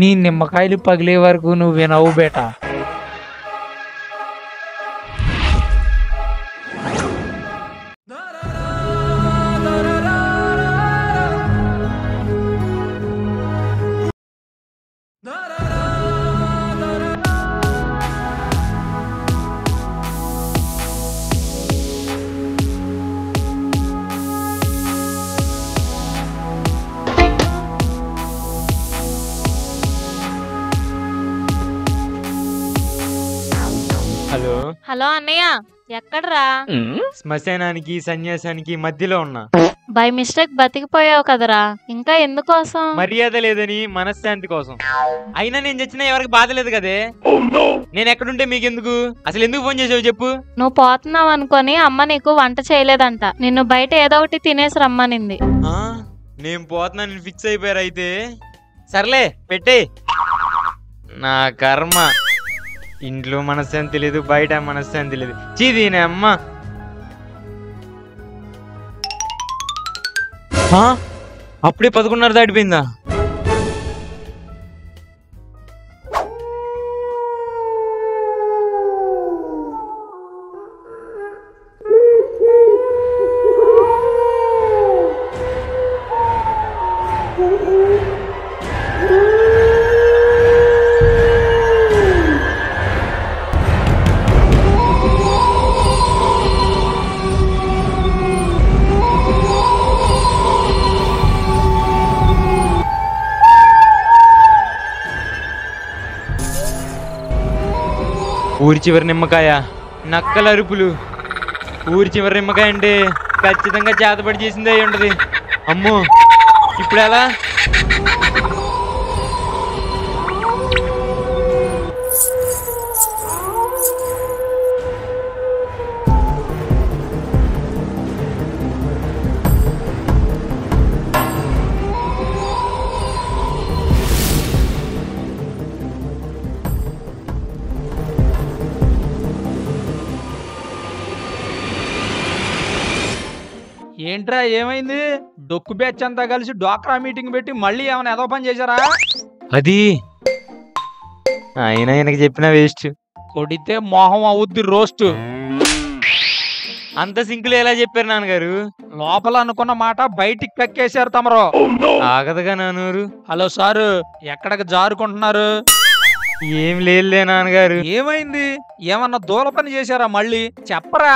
నీ నిమ్మకాయలు పగిలే వరకు నువ్వు వినవు బేటా. హలో హలో అన్నయ్య, ఎక్కడరా? శ్మశానానికి సన్యాసానికి మధ్యలో ఉన్నా. బై మిస్టేక్ బతికిపోయావు కదరా, ఇంకా ఎందుకోసం? మర్యాద లేదని మనశ్శాంతి కోసం. అయినా నేను చచ్చినా ఎవరికి బాధ లేదు కదే. నేను ఎక్కడుంటే మీకెందుకు? అసలు ఎందుకు ఫోన్ చేసావు చెప్పు. నువ్వు పోతున్నావు అనుకొని అమ్మ నీకు వంట చేయలేదంట, నిన్ను బయట ఏదో ఒకటి తినేసి రమ్మనింది. నేను పోతున్నా, నేను ఫిక్స్ అయిపోయారు అయితే. సర్లే పెట్టే. నా కర్మ, ఇంట్లో మనశ్శాంతి లేదు, బయట మనశ్శాంతి లేదు. చీదీనే అమ్మ. అప్పుడే 11:30 దాటిపోయిందా? ఊరి చివరి నిమ్మకాయ, నక్కల అరుపులు. ఊరి చివరి నిమ్మకాయ అంటే ఖచ్చితంగా చేతబడి చేసిందే అయి ఉంటది. అమ్మో, ఇప్పుడు ఎలా? ఏంట్రా ఏమైంది? డొక్కు బ్యాచ్ అంతా కలిసి డ్వాక్రా మీటింగ్ పెట్టి మళ్ళీ ఏమైనా ఏదో పని చేశారా? అది అయినా ఆయనకి చెప్పిన వేస్ట్. కొడితే మొహం అవుద్ది రోస్ట్. అంత సింకులు ఎలా చెప్పారు నాన్నగారు? లోపల అనుకున్న మాట బయటికి కక్కేశారు తమరు. ఆగదుగా నాన్నగారు. హలో సారు, ఎక్కడికి జారుకుంటున్నారు? ఏం లేదులే నాన్నగారు. ఏమైంది? ఏమన్నా దూల పని చేశారా మళ్ళీ? చెప్పరా.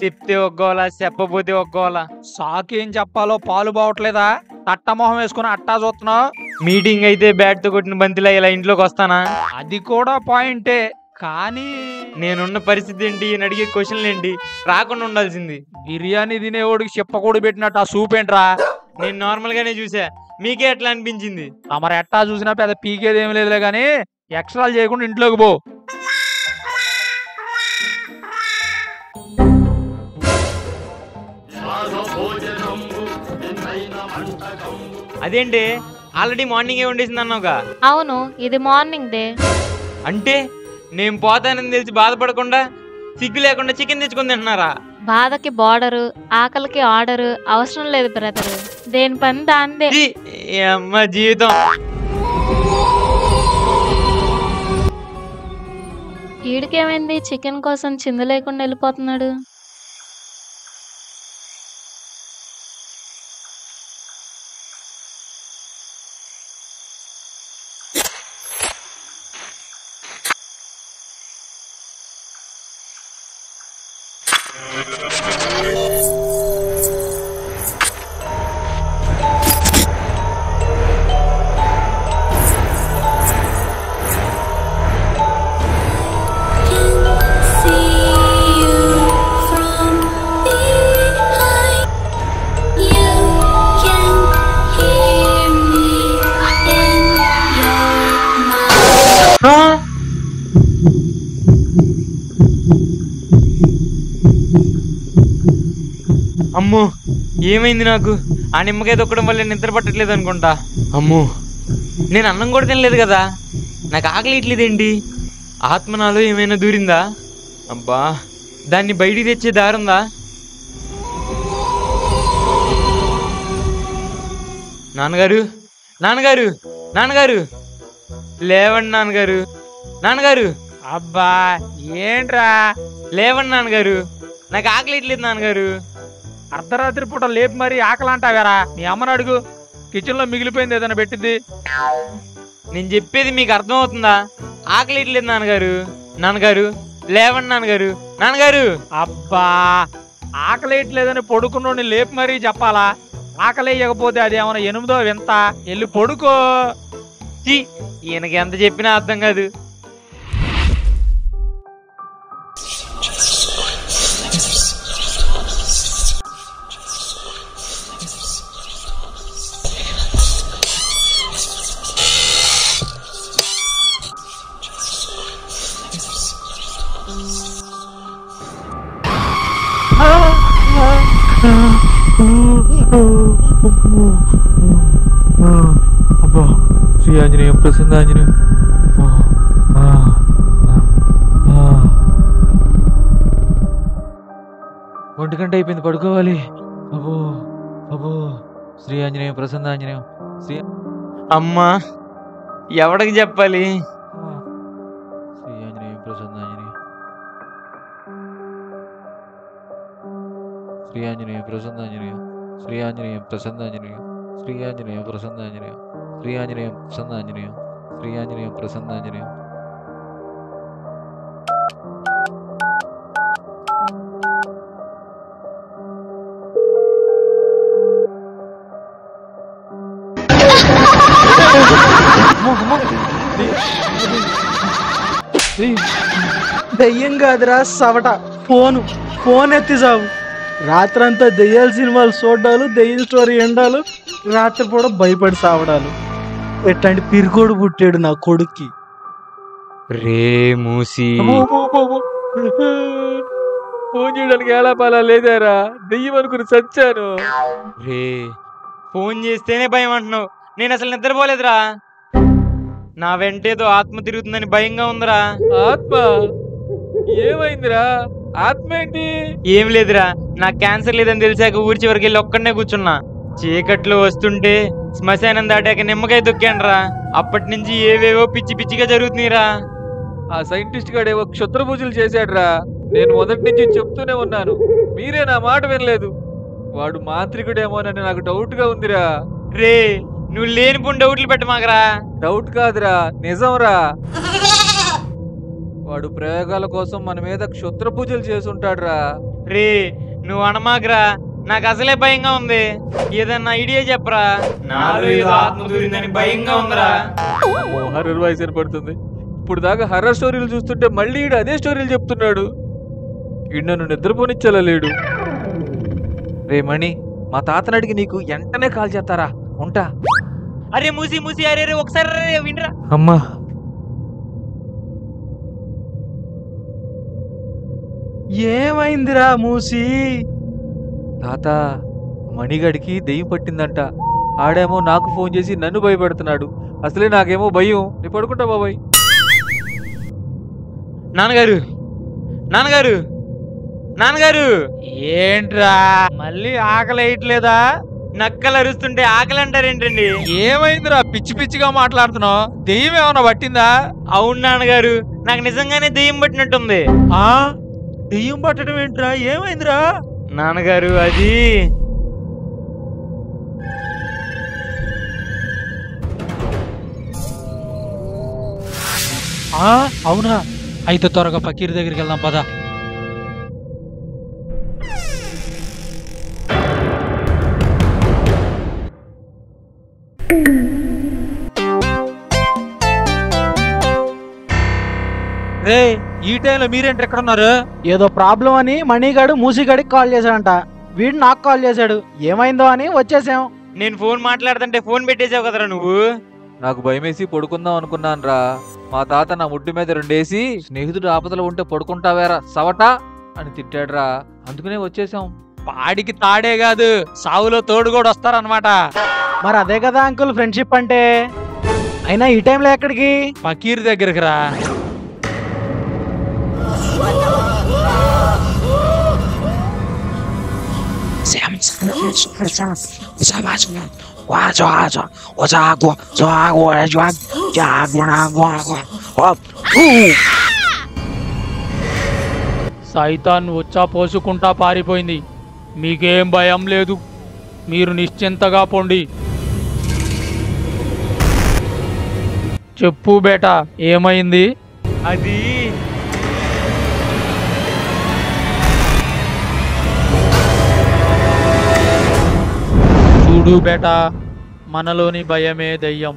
చెప్తే ఒగ్గోలా, చెప్పపోతే ఒగ్గోలా. సాకేం చెప్పాలో పాలు బావట్లేదా? తట్టమొహం వేసుకుని అట్టా చూస్తున్నావు. మీటింగ్ అయితే బ్యాట్ తో కొట్టిన బంతిలా ఇలా ఇంట్లోకి వస్తానా? అది కూడా పాయింటే, కానీ నేనున్న పరిస్థితి ఏంటి, అని అడిగే క్వశ్చన్లు ఏంటి? రాకుండా ఉండాల్సింది. బిర్యానీ తినేవాడికి చెప్పకూడదు పెట్టినట్టు ఆ సూప్ ఏంట్రా? నేను నార్మల్ గానే చూసా, మీకే ఎట్లా అనిపించింది? తమరు ఎట్టా చూసినా పెద్ద పీకేది ఏమి లేదులే గానీ ఎక్స్ట్రాలు చేయకుండా ఇంట్లోకి పో. అదేంటి, ఆల్రెడీ మార్నింగే వండేసింది అన్నావుగా? అవును, ఇది మార్నింగ్ డే. అంటే నేను పోతానని తెలిసి బాధపడకుండా సిగ్గు లేకుండా చికెన్ తెచ్చుకుని తింటున్నారా? బాధకి బార్డరు, ఆకలికి ఆర్డరు అవసరం లేదు బ్రదరు. దేని పని దాందే. అమ్మ జీవితం. ఈడికేమైంది? చికెన్ కోసం చిందు లేకుండా వెళ్ళిపోతున్నాడు. అమ్మో, ఏమైంది నాకు? ఆ నిమ్మకాయ తొక్కడం వల్ల నిద్ర పట్టట్లేదు అనుకుంటా. అమ్మో, నేను అన్నం కూడా తినలేదు కదా, నాకు ఆకలి ఇట్లేదేంటి? ఆత్మ నాలో ఏమైనా దూరిందా? అబ్బా, దాన్ని బయటికి తెచ్చే దారుందా? నాన్నగారు, నాన్నగారు, నాన్నగారు, లేవండి నాన్నగారు. నాన్నగారు అబ్బా ఏంట్రా లేవండి నాన్నగారు, నాకు ఆకలిట్లేదు నాన్నగారు. అర్ధరాత్రి పూట లేపి మరి ఆకలి అంటావేరా? నీ అమ్మని అడుగు, కిచెన్ లో మిగిలిపోయింది ఏదైనా పెట్టింది. నేను చెప్పేది మీకు అర్థమవుతుందా? ఆకలిట్లేదు నాన్నగారు. నాన్నగారు లేవండి నాన్నగారు. నాన్నగారు అబ్బా ఆకలేయట్లేదని పడుకున్నోడిని లేపి మరీ చెప్పాలా? ఆకలేయకపోతే అది ఏమైనా 8దో వింత. వెళ్ళి పడుకో. ఛీ, ఈయనకి ఎంత చెప్పినా అర్థం కాదు. అబ్బా శ్రీ ఆంజనేయం ప్రసన్న ఆంజనేయం. ఒంటి గంట అయిపోయింది, పడుకోవాలి. అబ్బో అబ్బో శ్రీ ఆంజనేయం ప్రసన్న ఆంజనేయం. శ్రీ అమ్మా ఎవడికి చెప్పాలి? శ్రీ ఆంజనేయం ప్రసన్న ఆంజనేయం. శ్రీ ఆంజనేయం ప్రసన్న ఆంజనేయం. శ్రీ ఆంజనేయం ప్రసన్న ఆంజనేయం. శ్రీ ఆంజనేయం ప్రసన్న ఆంజనేయం. శ్రీ ఆంజనేయం ప్రసన్న ఆంజనేయం. శ్రీ ఆంజనేయం ప్రసన్న ఆంజనేయం. దెయ్యం కాదురా సవట, ఫోన్ ఎత్తి చావు. రాత్రంతా దెయ్యాల సినిమాలు చూడ్డాలు, దెయ్యం స్టోరీ ఎండాలు, రాత్రిపూట భయపడి సావడాలు. ఎట్లాంటి పిరికోడు పుట్టాడు నా కొడుక్కి. రే మూసి, ఫోన్ చేయడానికి ఎలా పాలా లేదారా? దెయ్యం అనుకుని చచ్చాను. రే ఫోన్ చేస్తేనే భయం అంటున్నావు, నేను అసలు నిద్రపోలేదురా. నా వెంటేదో ఆత్మ తిరుగుతుందని భయంగా ఉందిరా. ఆత్మ? ఏమైందిరా? ఆత్మ ఏంటి? ఏం లేదురా, నాకు క్యాన్సర్ లేదని తెలిసాక ఊరి చివరికి వెళ్ళి ఒక్కడనే కూర్చున్నా. చీకట్లో వస్తుంటే శ్మశానం దాటాక నిమ్మకాయ తొక్కానురా. అప్పటి నుంచి ఏవేవో పిచ్చి పిచ్చిగా జరుగుతున్నాయిరా. ఆ సైంటిస్ట్ గాడేవో క్షుద్ర పూజలు చేశాడురా. నేను మొదటి నుంచి చెప్తూనే ఉన్నాను, మీరే నా మాట వినలేదు. వాడు మాంత్రికుడేమోనని నాకు డౌట్ గా ఉందిరా. రే నువ్వు లేనిపోని డౌట్లు పెట్టమాకరా. డౌట్ కాదురా, నిజంరా. వాడు ప్రయోగాల కోసం మన మీద క్షుద్ర పూజలు చేసుంటాడురా. రే నువ్వు అనమాకరా, నాకు అసలే భయంగా ఉంది. ఏదన్నా ఐడియా చెప్పరా, నాలో ఏదో ఆత్మ దూరిందని భయంగా ఉందిరా. హర్రర్ వాయిస్ పడుతుంది. ఇప్పుడు దాకా హర్రర్ స్టోరీలు చూస్తుంటే మళ్ళీ ఈడు అదే స్టోరీలు చెప్తున్నాడు. ఈడు నన్ను నిద్రపోనిచ్చేలా లేడు. రే మణి, మా తాతని అడిగి నీకు వెంటనే కాల్ చేస్తారా? ఉంటా. అరే మూసి మూసి, అరే రే ఒకసారి వినరా. అమ్మా ఏమైందిరా మూసి? తాత, మణిగడికి దెయ్యం పట్టిందంట. ఆడేమో నాకు ఫోన్ చేసి నన్ను భయపెడుతున్నాడు. అసలే నాకేమో భయం. నీ పడుకుంటా బాబాయ్. నాన్నగారు నాన్నగారు నాన్నగారు. ఏంట్రా మళ్ళీ ఆకలి వేయట్లేదా? నక్కలు అరుస్తుంటే ఆకలి అంటారేంటండి? ఏమైందిరా పిచ్చి పిచ్చిగా మాట్లాడుతున్నావు? దెయ్యం ఏమన్నా పట్టిందా? అవును నాన్నగారు, నాకు నిజంగానే దెయ్యం పట్టినట్టుంది. ఆ దెయ్యం పట్టడం ఏంట్రా? ఏమైందిరా? నాన్నగారు అది అవునా? అయితే త్వరగా ఫకీర్ దగ్గరికి వెళ్దాం పద. రే ఈ టైంలో మీరేంటి ఎక్కడ ఉన్నారు? ఏదో ప్రాబ్లం అని మణిగాడు మూసిగాడికి కాల్ చేశాడంట. వీడు నాకు కాల్ చేశాడు. ఏమైందో అని వచ్చేసాం. నేను ఫోన్ మాట్లాడుతుంటే ఫోన్ పెట్టేసావు కదరా నువ్వు. నాకు భయమేసి పడుకుందాం అనుకున్నాను రా. మా తాత నా ముడ్డు మీద రెండేసి, స్నేహితుడు ఆపదలో ఉంటే పడుకుంటావేరా సవట అని తిట్టాడురా. అందుకనే వచ్చేసాం. పాడికి తాడే కాదు, సావులో తోడు కూడా వస్తారనమాట. మరి అదే కదా అంకుల్ ఫ్రెండ్షిప్ అంటే. అయినా ఈ టైంలో ఎక్కడికి? ఫకీర్ దగ్గరికి రా. సైతాన్ వచ్చా పోసుకుంటా పారిపోయింది. మీకేం భయం లేదు, మీరు నిశ్చింతగా పొండి. చెప్పు బేటా, ఏమైంది? అది చూడు బేటా, మనలోని భయమే దయ్యం.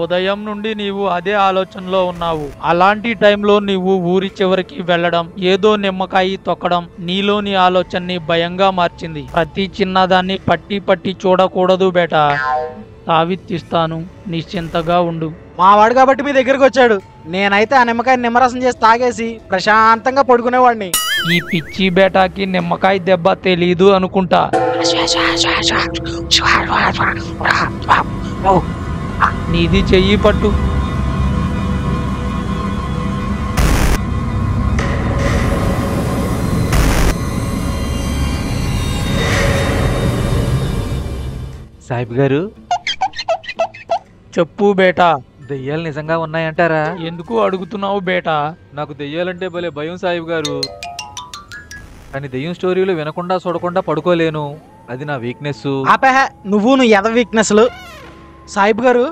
ఉదయం నుండి నీవు అదే ఆలోచనలో ఉన్నావు. అలాంటి టైంలో నీవు ఊరి చివరికి వెళ్ళడం, ఏదో నిమ్మకాయ తొక్కడం నీలోని ఆలోచనని భయంగా మార్చింది. ప్రతి చిన్నదాన్ని పట్టి పట్టి చూడకూడదు బేటా. తావిత్తిస్తాను, నిశ్చింతగా ఉండు. మావాడు కాబట్టి మీ దగ్గరికి వచ్చాడు. నేనైతే ఆ నిమ్మకాయ నిమ్మరసం చేసి తాగేసి ప్రశాంతంగా పడుకునేవాడిని. ఈ పిచ్చి బేటాకి నిమ్మకాయ దెబ్బ తెలీదు అనుకుంటా. నీది చెయ్యి పట్టు. సాహిబ్ గారు, చెప్పు బేటా. దెయ్యాలు నిజంగా ఉన్నాయంటారా? ఎందుకు అడుగుతున్నావు బేటా? నాకు దెయ్యాలంటే భలే భయం సాహిబ్ గారు. కానీ దెయ్యం స్టోరీలు వినకుండా చూడకుండా పడుకోలేను. అది నా వీక్నెస్. ఆపేహ, నువ్వు ఎద వీక్నెస్లు. సాహిబ్ గారు,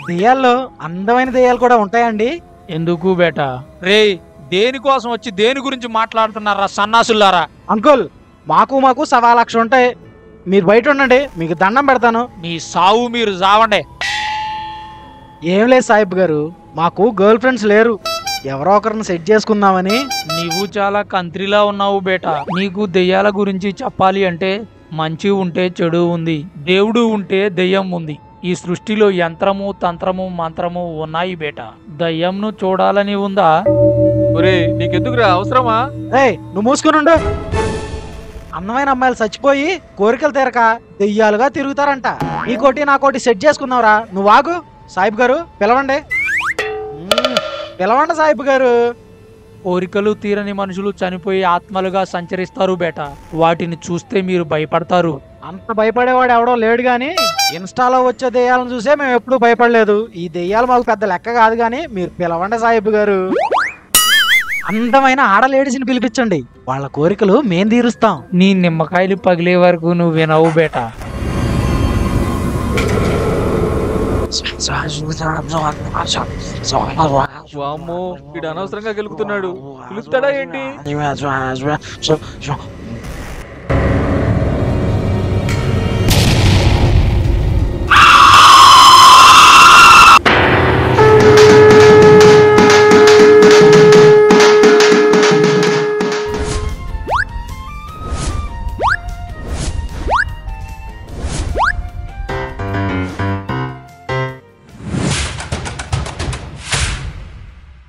దెయ్యాల్లో అందమైన దెయ్యాలు కూడా ఉంటాయండి. ఎందుకు బేటా? రేయ్, దేనికోసం వచ్చి దేని గురించి మాట్లాడుతున్నారా సన్నాసులారా? అంకుల్, మాకు 1,00,000 ఉంటాయి. మీరు బయట ఉండండి, మీకు దండం పెడతాను. మీ సావు మీరు జావండే. ఏం లేదు సాహిబ్ గారు, మాకు గర్ల్ ఫ్రెండ్స్ లేరు. ఎవరో ఒకరిని సెట్ చేసుకుందామని. నీవు చాలా కంత్రిలా ఉన్నావు బేటా. నీకు దెయ్యాల గురించి చెప్పాలి అంటే మంచి ఉంటే చెడు ఉంది, దేవుడు ఉంటే దెయ్యం ఉంది. ఈ సృష్టిలో యంత్రము, తంత్రము, మంత్రము ఉన్నాయి బేటా. దయ్యంను చూడాలని ఉందా? ఒరే, నీకెందుకురా అవసరమా? ఏయ్, నువ్వు మూసుకునుండు. అందమైన అమ్మాయిలు చచ్చిపోయి కోరికలు తీరక దెయ్యాలుగా తిరుగుతారంట. నీకోటి నాకోటి సెట్ చేసుకుందాంరా. నువ్వు ఆగు. సాహిబ్ గారు, పిలవండి. పిలవండి సాహిబ్ గారు. కోరికలు తీరని మనుషులు చనిపోయి ఆత్మలుగా సంచరిస్తారు బేటా. వాటిని చూస్తే మీరు భయపడతారు. అంత భయపడేవాడు ఎవడో లేడు గాని ఇన్స్టాలో వచ్చే దెయ్యాలను చూసే మేము ఎప్పుడూ భయపడలేదు. ఈ దెయ్యాలు మాకు పెద్ద లెక్క కాదు గాని మీరు పిలవండి సాహిబ్ గారు. అందమైన ఆడలేడీస్ని పిలిపించండి, వాళ్ళ కోరికలు మేం తీరుస్తాం. నీ నిమ్మకాయలు పగిలే వరకు నువ్వు వినవు బేటా. వామ్మో, వీడు అనవసరంగా గెలుపుతున్నాడు. పిలుస్తాడా ఏంటి?